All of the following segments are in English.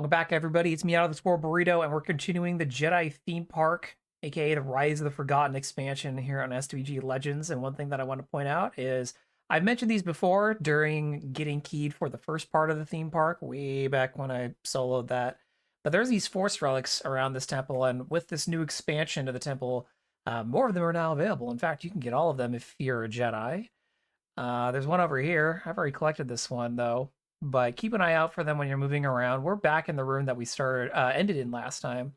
Welcome back, everybody. It's me, Out of the Spore Burrito, and we're continuing the Jedi theme park, aka the Rise of the Forgotten expansion here on SWG Legends. And one thing that I want to point out is I've mentioned these before during getting keyed for the first part of the theme park, way back when I soloed that. But there's these Force relics around this temple, and with this new expansion to the temple, more of them are now available. In fact, you can get all of them if you're a Jedi. There's one over here. I've already collected this one though, but keep an eye out for them when you're moving around. We're back in the room that we ended in last time,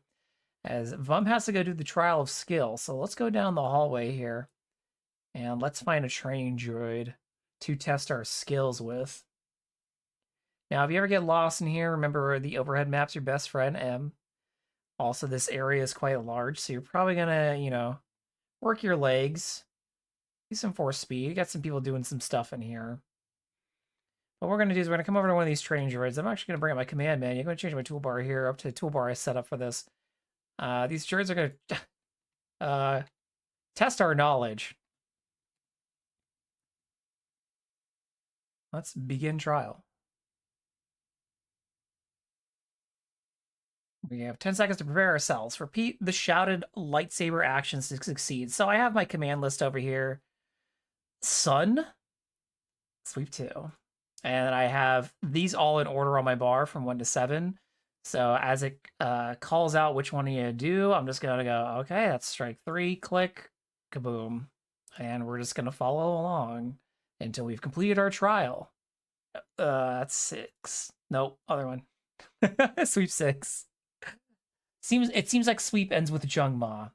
as Vum has to go do the trial of skill. So let's go down the hallway here, and let's find a training droid to test our skills with. Now, if you ever get lost in here, remember the overhead map's your best friend, M. Also, this area is quite large, so you're probably gonna, work your legs. Use some force speed. You got some people doing some stuff in here. What we're going to do is we're going to come over to one of these training droids. I'm actually going to bring up my command menu. I'm going to change my toolbar here up to the toolbar I set up for this. These droids are going to test our knowledge. Let's begin trial. We have 10 seconds to prepare ourselves. Repeat the shouted lightsaber actions to succeed. So I have my command list over here. Sun. Sweep 2. And I have these all in order on my bar from 1 to 7. So as it calls out which one you do, I'm just going to go, okay, that's strike 3, click, kaboom. And we're just going to follow along until we've completed our trial. That's 6. Nope, other one. Sweep 6. It seems like sweep ends with Jung Ma.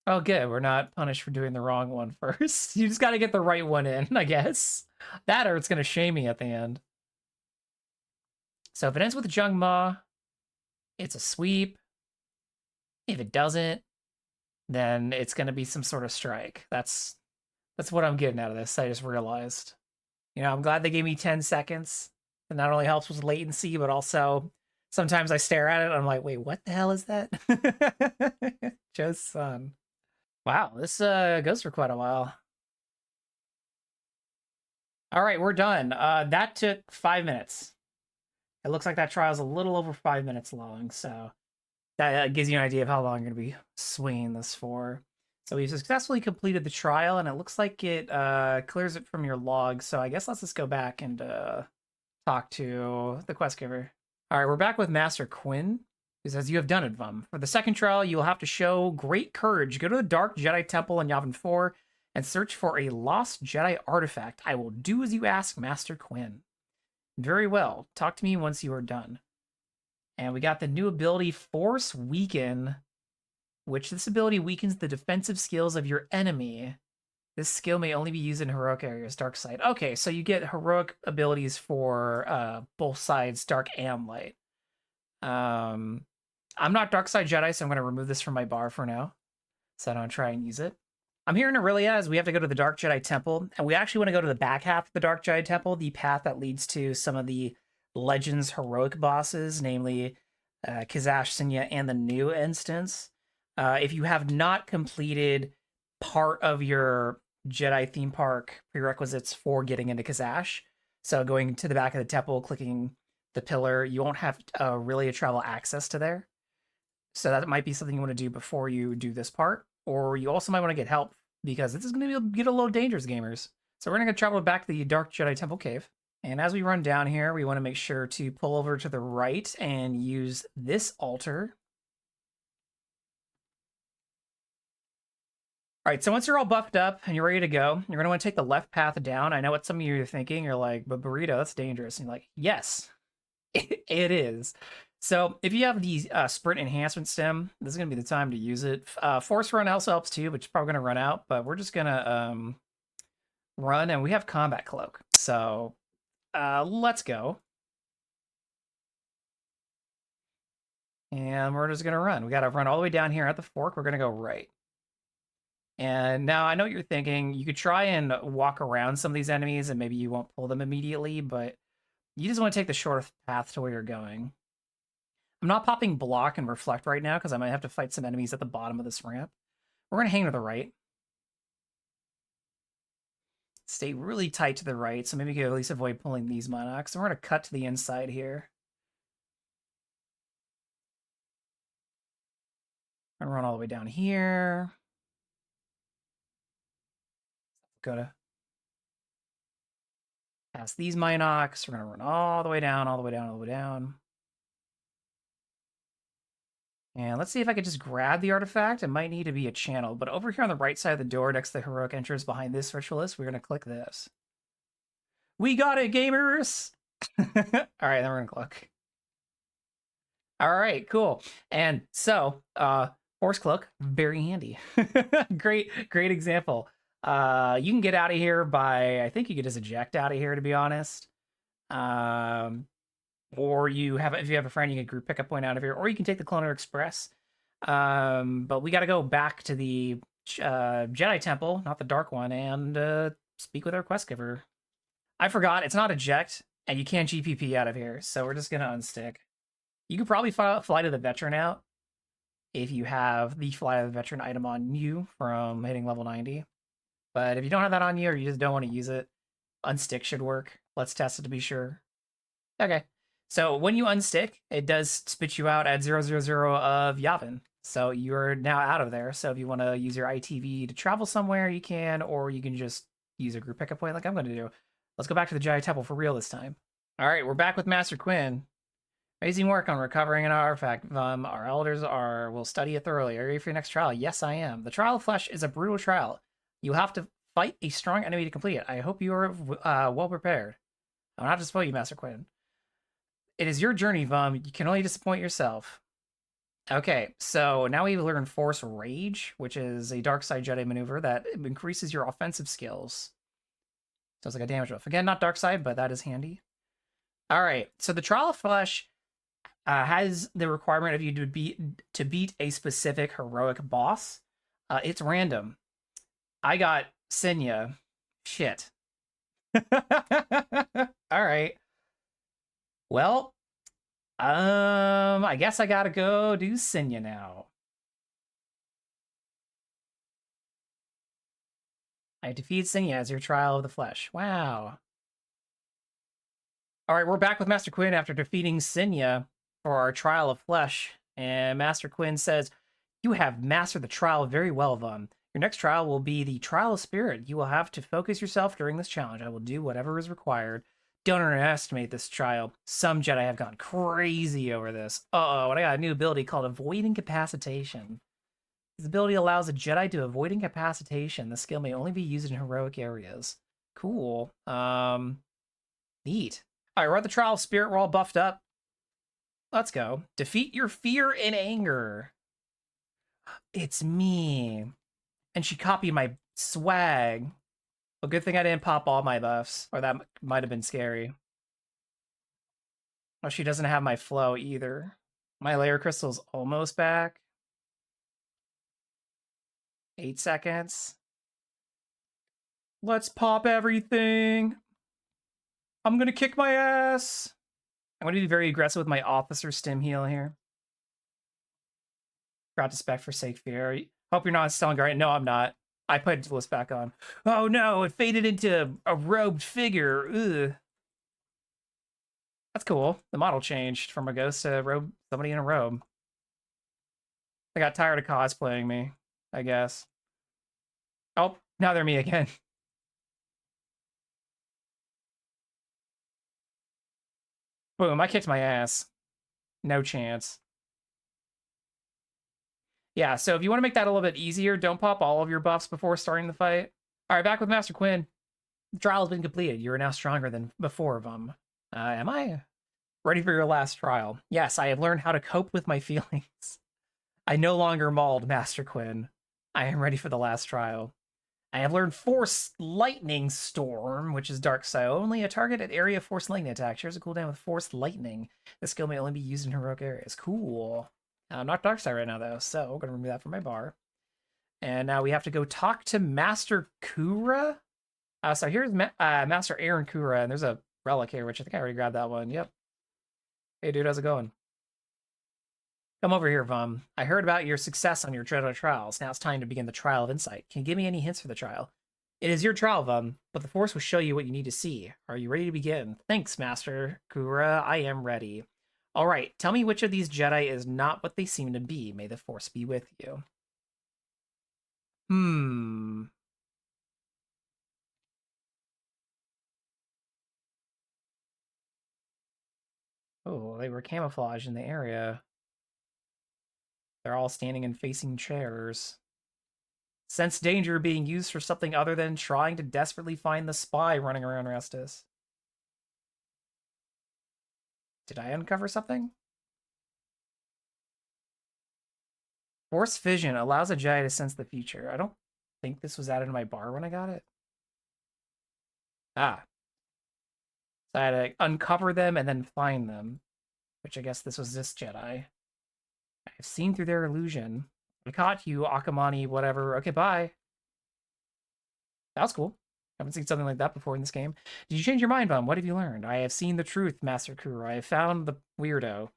Oh, good. We're not punished for doing the wrong one first. You just got to get the right one in, I guess. That or it's going to shame me at the end. So if it ends with Jung Ma, it's a sweep. If it doesn't, then it's going to be some sort of strike. That's what I'm getting out of this. I just realized. I'm glad they gave me 10 seconds. It not only helps with latency, but also sometimes I stare at it and I'm like, wait, what the hell is that? Joe's son. Wow, this goes for quite a while. All right, we're done. That took 5 minutes. It looks like that trial's a little over 5 minutes long, so that gives you an idea of how long you're going to be swinging this for. So we successfully completed the trial, and it looks like it clears it from your log. So I guess let's just go back and talk to the quest giver. All right, we're back with Master Quinn. He says, you have done it, Vum. For the second trial, you will have to show great courage. Go to the Dark Jedi Temple in Yavin 4 and search for a lost Jedi artifact. I will do as you ask, Master Quinn. Very well. Talk to me once you are done. And we got the new ability, Force Weaken, which this ability weakens the defensive skills of your enemy. This skill may only be used in heroic areas, dark side. Okay, so you get heroic abilities for both sides, dark and light. I'm not Dark Side Jedi, so I'm going to remove this from my bar for now, so I don't try and use it. I'm here in Aurelia as we have to go to the Dark Jedi Temple, and we actually want to go to the back half of the Dark Jedi Temple, the path that leads to some of the Legends heroic bosses, namely Kizash, Sinya, and the new instance. If you have not completed part of your Jedi theme park prerequisites for getting into Kizash, so going to the back of the temple, clicking the pillar, you won't have really a travel access to there. So that might be something you want to do before you do this part. Or you also might want to get help, because this is going to get a little dangerous, gamers. So we're going to travel back to the Dark Jedi Temple Cave. And as we run down here, we want to make sure to pull over to the right and use this altar. All right, so once you're all buffed up and you're ready to go, you're going to want to take the left path down. I know what some of you are thinking. You're like, but Burrito, that's dangerous. And you're like, yes, it is. So if you have the sprint enhancement stem, this is going to be the time to use it. Force run also helps too, but it's probably going to run out. But we're just going to run, and we have combat cloak. So let's go. And we're just going to run. We got to run all the way down here at the fork. We're going to go right. And now I know what you're thinking. You could try and walk around some of these enemies, and maybe you won't pull them immediately, but you just want to take the shortest path to where you're going. I'm not popping block and reflect right now because I might have to fight some enemies at the bottom of this ramp. We're going to hang to the right. Stay really tight to the right, so maybe you can at least avoid pulling these monarchs. And we're going to cut to the inside here. I'm gonna run all the way down here. Go to past these Minocs. We're gonna run all the way down, all the way down, all the way down. And let's see if I could just grab the artifact. It might need to be a channel, but over here on the right side of the door next to the heroic entrance behind this ritualist, we're gonna click this. We got it, gamers! All right, then we're gonna click. All right, cool. And so, Force Cloak, very handy. Great example. You can get out of here by, I think you could just eject out of here, to be honest. Or if you have a friend, you can group pickup point out of here, or you can take the Cloner Express. But we got to go back to the Jedi Temple, not the Dark One, and speak with our quest giver. I forgot, it's not eject, and you can't GPP out of here, so we're just gonna unstick. You could probably fly to the Veteran out if you have the Fly to the Veteran item on you from hitting level 90. But if you don't have that on you, or you just don't want to use it, unstick should work. Let's test it to be sure. Okay. So when you unstick, it does spit you out at 000 of Yavin. So you're now out of there. So if you want to use your ITV to travel somewhere, you can, or you can just use a group pickup point like I'm going to do. Let's go back to the Jedi Temple for real this time. All right, we're back with Master Quinn. Amazing work on recovering an artifact. Our elders will study it thoroughly. Are you ready for your next trial? Yes, I am. The Trial of Flesh is a brutal trial. You have to fight a strong enemy to complete it. I hope you are well prepared. I'm not to spoil you, Master Quinn. It is your journey, Vum. You can only disappoint yourself. Okay, so now we learn Force Rage, which is a dark side Jedi maneuver that increases your offensive skills. So it's like a damage buff. Again, not dark side, but that is handy. All right, so the Trial of Flesh has the requirement of you to beat a specific heroic boss. It's random. I got Senya. Shit. All right. Well, I guess I gotta go do Senya now. I defeat Senya as your Trial of the Flesh. Wow. All right, we're back with Master Quinn after defeating Senya for our Trial of Flesh. And Master Quinn says, you have mastered the trial very well, Vum. Your next trial will be the Trial of Spirit. You will have to focus yourself during this challenge. I will do whatever is required. Don't underestimate this trial. Some Jedi have gone crazy over this. Uh-oh, and I got a new ability called Avoid Incapacitation. This ability allows a Jedi to avoid incapacitation. The skill may only be used in heroic areas. Cool. Neat. All right, we're at the Trial of Spirit. We're all buffed up. Let's go. Defeat your fear and anger. It's me. And she copied my swag. Well, good thing I didn't pop all my buffs, or that might have been scary. Oh, she doesn't have my flow either. My layer crystal's almost back. 8 seconds. Let's pop everything. I'm gonna kick my ass. I'm gonna be very aggressive with my officer stim heal here. Forgot to spec for sake fear. Hope you're not selling right. No, I'm not. I put Duelist back on. Oh no, it faded into a robed figure. Ugh. That's cool. The model changed from a ghost to somebody in a robe. They got tired of cosplaying me, I guess. Oh, now they're me again. Boom, I kicked my ass. No chance. Yeah, so if you want to make that a little bit easier, don't pop all of your buffs before starting the fight. All right, back with Master Quinn. The trial has been completed. You are now stronger than before, Vum. Am I? Ready for your last trial. Yes, I have learned how to cope with my feelings. I no longer mauled Master Quinn. I am ready for the last trial. I have learned Force Lightning Storm, which is dark side only. A target at area Force Lightning attack shares a cooldown with Force Lightning. This skill may only be used in heroic areas. Cool. I'm not dark side right now, though, so I'm going to remove that from my bar. And now we have to go talk to Master Kura. So here's Master Aaron Kura, and there's a relic here, which I think I already grabbed that one. Yep. Hey, dude, how's it going? Come over here, Vum. I heard about your success on your Jedi trials. Now it's time to begin the Trial of Insight. Can you give me any hints for the trial? It is your trial, Vum, but the Force will show you what you need to see. Are you ready to begin? Thanks, Master Kura. I am ready. All right, tell me which of these Jedi is not what they seem to be. May the Force be with you. Hmm. Oh, they were camouflaged in the area. They're all standing and facing chairs. Sense danger being used for something other than trying to desperately find the spy running around Restus. Did I uncover something? Force vision allows a Jedi to sense the future. I don't think this was added to my bar when I got it. Ah, so I had to uncover them and then find them, which I guess this was this Jedi. I've seen through their illusion. I caught you, Akamani, whatever. Okay, bye. That was cool. I haven't seen something like that before in this game. Did you change your mind, Bum? What have you learned? I have seen the truth, Master Kuru. I have found the weirdo.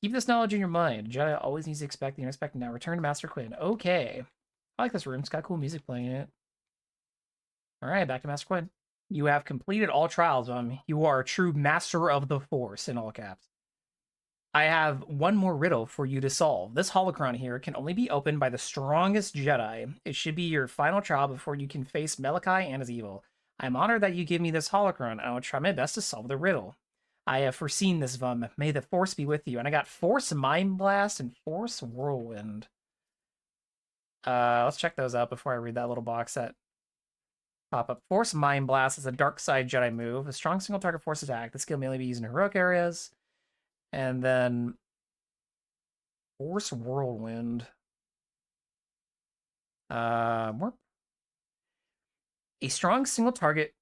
Keep this knowledge in your mind. Jedi always needs to expect the unexpected. Now return to Master Quinn. Okay. I like this room. It's got cool music playing in it. All right, back to Master Quinn. You have completed all trials, You are a true master of the Force, in all caps. I have one more riddle for you to solve. This holocron here can only be opened by the strongest Jedi. It should be your final trial before you can face Malachi and his evil. I'm honored that you give me this holocron. I will try my best to solve the riddle. I have foreseen this, Vum. May the Force be with you. And I got Force Mind Blast and Force Whirlwind. Let's check those out before I read that little box set. Pop up. Force Mind Blast is a dark side Jedi move. A strong single target force attack. The skill may only be used in heroic areas. And then Force Whirlwind. More. A strong single target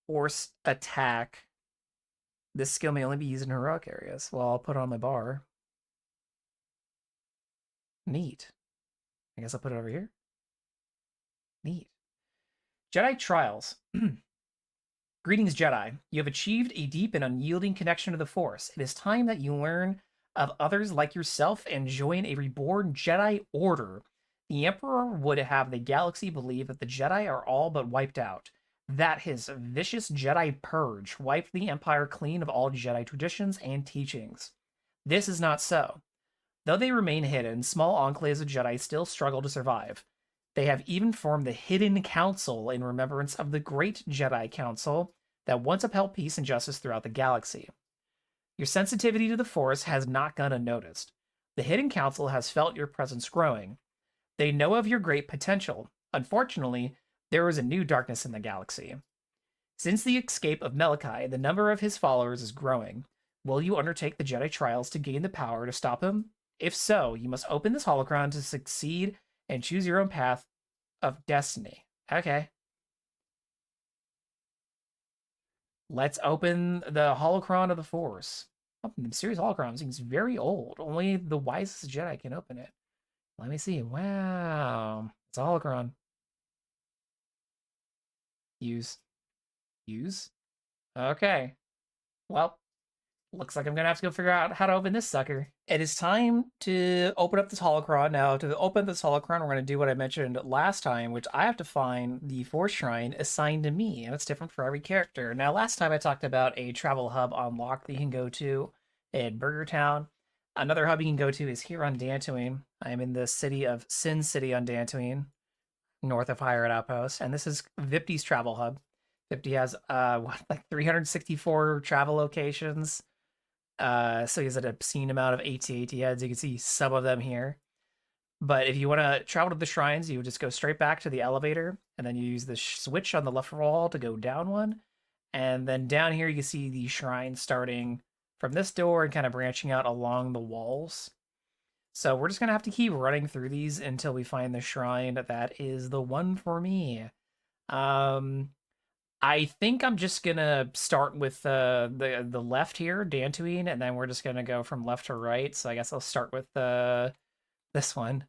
force attack. This skill may only be used in heroic areas. Well, I'll put it on my bar. Neat. I guess I'll put it over here. Neat. Jedi Trials. Greetings, Jedi. You have achieved a deep and unyielding connection to the Force. It is time that you learn of others like yourself and join a reborn Jedi Order. The Emperor would have the galaxy believe that the Jedi are all but wiped out, that his vicious Jedi purge wiped the Empire clean of all Jedi traditions and teachings. This is not so. Though they remain hidden, small enclaves of Jedi still struggle to survive. They have even formed the Hidden Council in remembrance of the Great Jedi Council that once upheld peace and justice throughout the galaxy. Your sensitivity to the Force has not gone unnoticed. The Hidden Council has felt your presence growing. They know of your great potential. Unfortunately, there is a new darkness in the galaxy. Since the escape of Malachi, the number of his followers is growing. Will you undertake the Jedi trials to gain the power to stop him? If so, you must open this holocron to succeed and choose your own path of destiny. Okay. Let's open the holocron of the Force. Oh, the series holocron seems very old. Only the wisest Jedi can open it. Let me see. Wow. It's a holocron. Use. Use. Okay. Well, looks like I'm gonna have to go figure out how to open this sucker. It is time to open up this holocron. Now, to open this holocron, we're gonna do what I mentioned last time, which I have to find the Force Shrine assigned to me, and it's different for every character. Now, last time I talked about a travel hub unlock that you can go to in Burger Town. Another hub you can go to is here on Dantooine. I am in the city of Sin City on Dantooine, north of Pirate Outpost, and this is Vipti's travel hub. Vipti has like 364 travel locations. So he has an obscene amount of AT-AT heads. You can see some of them here. But if you want to travel to the shrines, you would just go straight back to the elevator, and then you use the switch on the left wall to go down one. And then down here, you can see the shrine starting from this door and kind of branching out along the walls. So we're just going to have to keep running through these until we find the shrine that is the one for me. I think I'm just gonna start with the left here, Dantooine, and then we're just gonna go from left to right. So I guess I'll start with this one.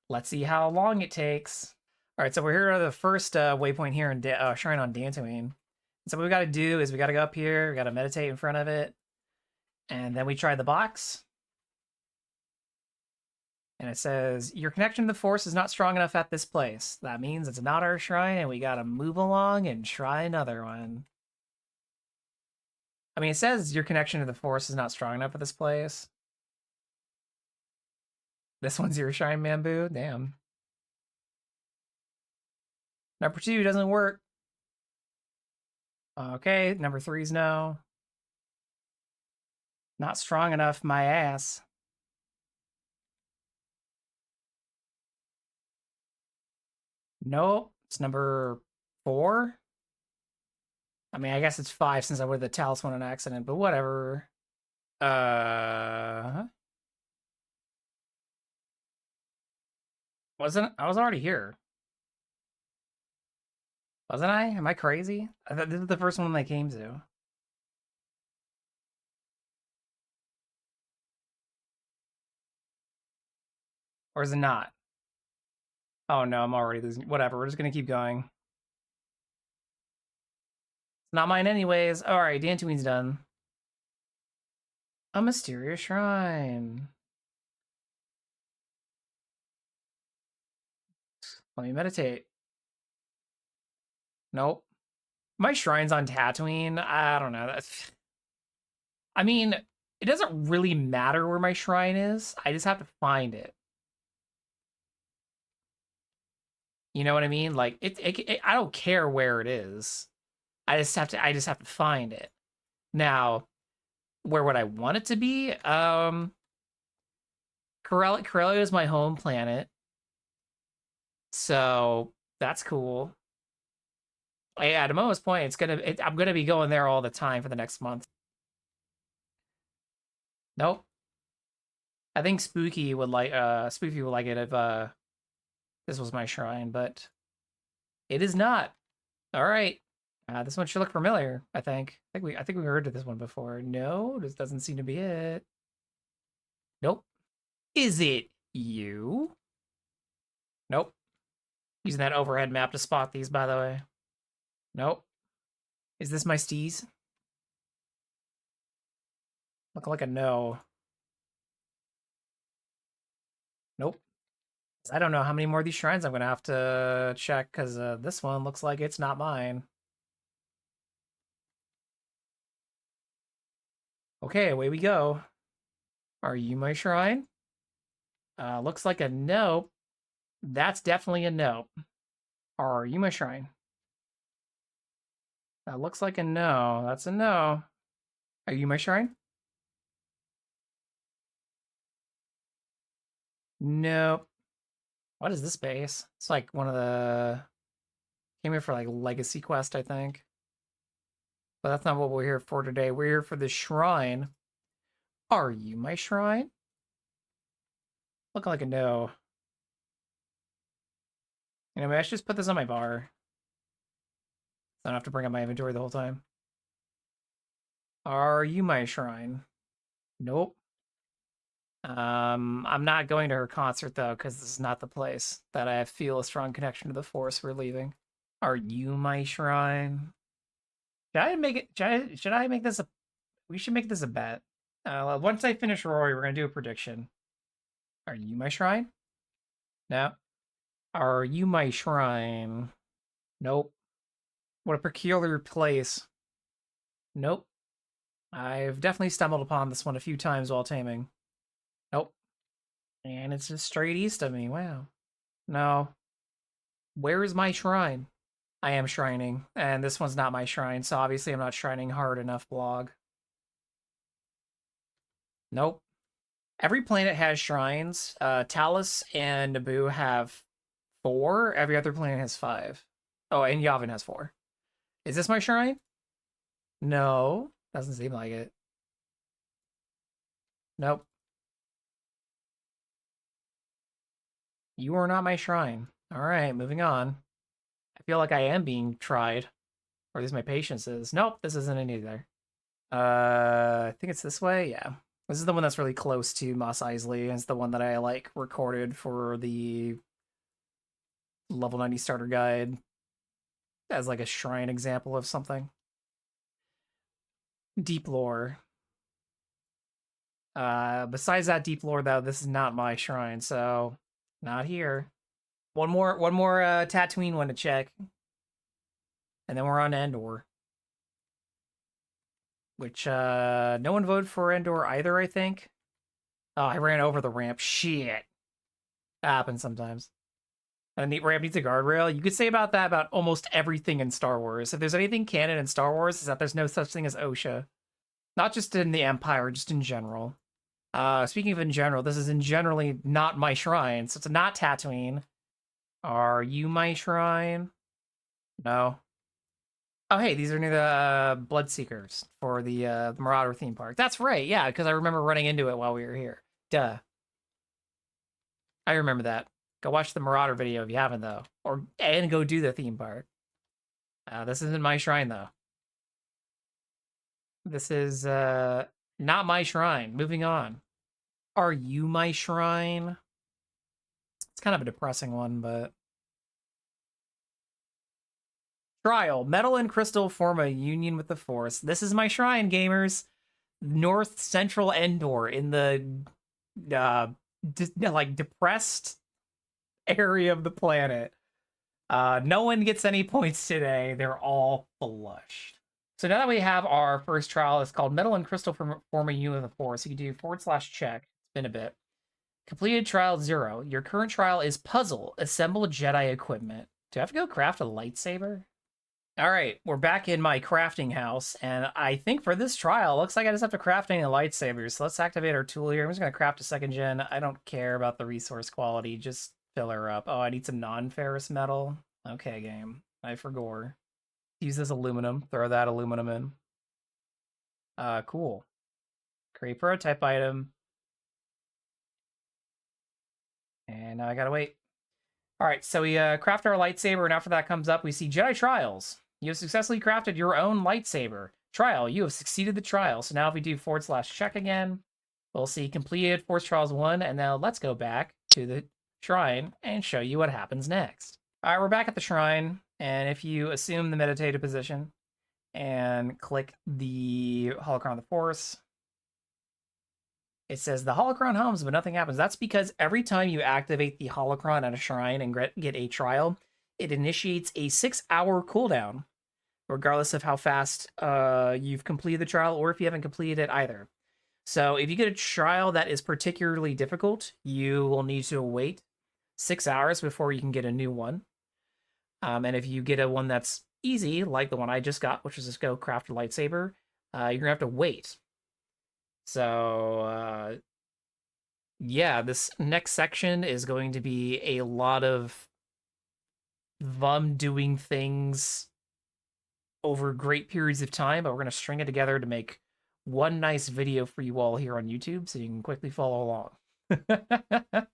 Let's see how long it takes. All right, so we're here at the first waypoint here in Shrine on Dantooine. So what we got to do is we got to go up here, we got to meditate in front of it, and then we try the box. And it says, your connection to the Force is not strong enough at this place. That means it's not our shrine, and we gotta move along and try another one. I mean, it says your connection to the Force is not strong enough for this place. This one's your shrine, Bamboo. Damn. Number 2 doesn't work. Okay, number 3's no. Not strong enough, my ass. Nope. It's number 4. I mean, I guess it's 5 since I wore the talisman on accident, but whatever. Wasn't I was already here? Wasn't I? Am I crazy? I thought this was the first one they came to. Or is it not? Oh no, I'm already losing. Whatever, we're just gonna keep going. It's not mine anyways. Alright, Dantooine's done. A mysterious shrine. Let me meditate. Nope. My shrine's on Tatooine. I don't know. I mean, it doesn't really matter where my shrine is. I just have to find it. You know what I mean? Like I don't care where it is. I just have to find it. Now, where would I want it to be? Corellia is my home planet. So that's cool. Yeah, to Momo's point, I'm gonna be going there all the time for the next month. Nope. I think Spooky would like it if this was my shrine, but it is not. All right. This one should look familiar, I think. I think we heard of this one before. No, this doesn't seem to be it. Nope. Is it you? Nope. Using that overhead map to spot these, by the way. Nope. Is this my steez? Look like a no. Nope. I don't know how many more of these shrines I'm gonna have to check, because this one looks like it's not mine. Okay, away we go. Are you my shrine? Looks like a nope. That's definitely a nope. Are you my shrine? That looks like a no. That's a no. Are you my shrine? Nope. What is this base? It's like one of the... Came here for like Legacy Quest, I think. But that's not what we're here for today. We're here for the shrine. Are you my shrine? Look like a no. You know, I should just put this on my bar. I don't have to bring up my inventory the whole time. Are you my shrine? Nope. I'm not going to her concert though, because this is not the place that I feel a strong connection to the Force. We're leaving. Are you my shrine? Should I make this a? We should make this a bet. Once I finish Rory, we're gonna do a prediction. Are you my shrine? No. Are you my shrine? Nope. What a peculiar place. Nope. I've definitely stumbled upon this one a few times while taming. Nope. And it's just straight east of me. Wow. No. Where is my shrine? I am shrining, and this one's not my shrine, so obviously I'm not shrining hard enough, blog. Nope. Every planet has shrines. Talus and Naboo have 4. Every other planet has 5. Oh, and Yavin has 4. Is this my shrine? No. Doesn't seem like it. Nope. You are not my shrine. Alright, moving on. I feel like I am being tried. Or at least my patience is. Nope, this isn't it either. I think it's this way. Yeah. This is the one that's really close to Mos Eisley, and it's the one that I like recorded for the level 90 starter guide as like a shrine example of something. Deep lore. Besides that deep lore though, this is not my shrine, so not here. One more Tatooine one to check. And then we're on Endor. which no one voted for Endor either, I think. Oh, I ran over the ramp. Shit. Happens sometimes. A neat ramp needs a guardrail. You could say about that about almost everything in Star Wars. If there's anything canon in Star Wars, is that there's no such thing as OSHA. Not just in the Empire, just in general. Speaking of in general, this is in generally not my shrine, so it's not Tatooine. Are you my shrine? No. Oh, hey, these are near the Bloodseekers for the Marauder theme park. That's right, yeah, because I remember running into it while we were here. Duh. I remember that. Go watch the Marauder video if you haven't, though. And go do the theme park. This isn't my shrine, though. This is not my shrine. Moving on. Are you my shrine? It's kind of a depressing one, but... Trial. Metal and crystal form a union with the Force. This is my shrine, gamers. North Central Endor in the like depressed area of the planet. No one gets any points today. They're all flushed. So now that we have our first trial, it's called Metal and Crystal form a union with the Force. You can do /check. It's been a bit. Completed trial 0. Your current trial is puzzle. Assemble Jedi equipment. Do I have to go craft a lightsaber? All right, we're back in my crafting house, and I think for this trial, looks like I just have to craft any lightsabers. So let's activate our tool here. I'm just going to craft a 2nd gen. I don't care about the resource quality, just fill her up. Oh, I need some non-ferrous metal. Okay, game. I forgot. Use this aluminum. Throw that aluminum in. Cool. Create prototype item. And now I gotta wait. All right, so we craft our lightsaber, and after that comes up, we see Jedi Trials. You have successfully crafted your own lightsaber. Trial, you have succeeded the trial. So now if we do /check again, we'll see completed Force Trials 1, and now let's go back to the shrine and show you what happens next. All right, we're back at the shrine, and if you assume the meditative position and click the Holocron of the Force, it says the holocron hums, but nothing happens. That's because every time you activate the holocron at a shrine and get a trial, it initiates a 6-hour cooldown, regardless of how fast you've completed the trial or if you haven't completed it either. So if you get a trial that is particularly difficult, you will need to wait 6 hours before you can get a new one. And if you get a one that's easy, like the one I just got, which is just go craft a lightsaber, you're going to have to wait. So, yeah, this next section is going to be a lot of Vum doing things over great periods of time, but we're going to string it together to make one nice video for you all here on YouTube so you can quickly follow along.